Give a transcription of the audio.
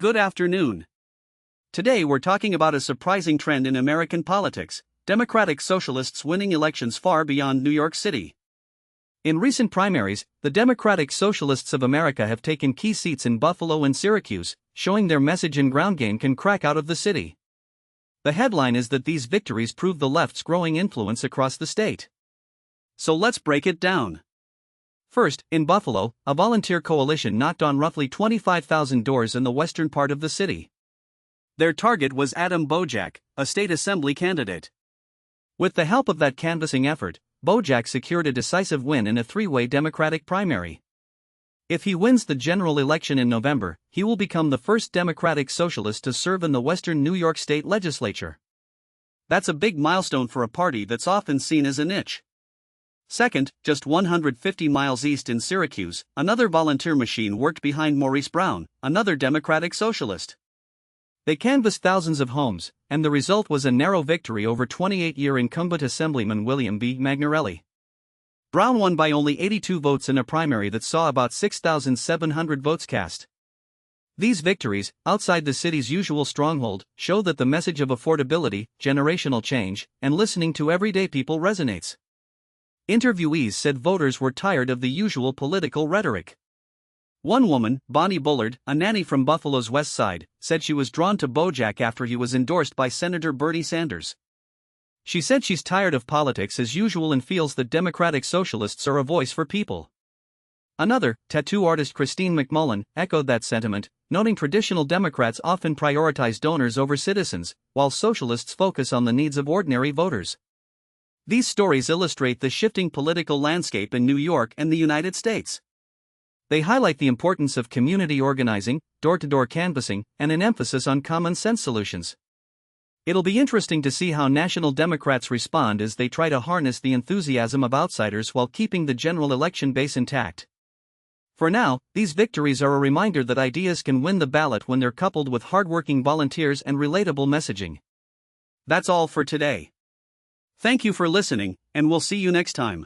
Good afternoon. Today we're talking about a surprising trend in American politics: Democratic Socialists winning elections far beyond New York City. In recent primaries, the Democratic Socialists of America have taken key seats in Buffalo and Syracuse, showing their message and ground game can crack out of the city. The headline is that these victories prove the left's growing influence across the state. So let's break it down. First, in Buffalo, a volunteer coalition knocked on roughly 25,000 doors in the western part of the city. Their target was Adam Bojack, a state assembly candidate. With the help of that canvassing effort, Bojack secured a decisive win in a three-way Democratic primary. If he wins the general election in November, he will become the first Democratic Socialist to serve in the western New York State legislature. That's a big milestone for a party that's often seen as a niche. Second, just 150 miles east in Syracuse, another volunteer machine worked behind Maurice Brown, another Democratic Socialist. They canvassed thousands of homes, and the result was a narrow victory over 28-year incumbent Assemblyman William B. Magnarelli. Brown won by only 82 votes in a primary that saw about 6,700 votes cast. These victories, outside the city's usual stronghold, show that the message of affordability, generational change, and listening to everyday people resonates. Interviewees said voters were tired of the usual political rhetoric. One woman, Bonnie Bullard, a nanny from Buffalo's West Side, said she was drawn to Bojack after he was endorsed by Senator Bernie Sanders. She said she's tired of politics as usual and feels that Democratic Socialists are a voice for people. Another, tattoo artist Christine McMullen, echoed that sentiment, noting traditional Democrats often prioritize donors over citizens, while socialists focus on the needs of ordinary voters. These stories illustrate the shifting political landscape in New York and the United States. They highlight the importance of community organizing, door-to-door canvassing, and an emphasis on common-sense solutions. It'll be interesting to see how national Democrats respond as they try to harness the enthusiasm of outsiders while keeping the general election base intact. For now, these victories are a reminder that ideas can win the ballot when they're coupled with hardworking volunteers and relatable messaging. That's all for today. Thank you for listening, and we'll see you next time.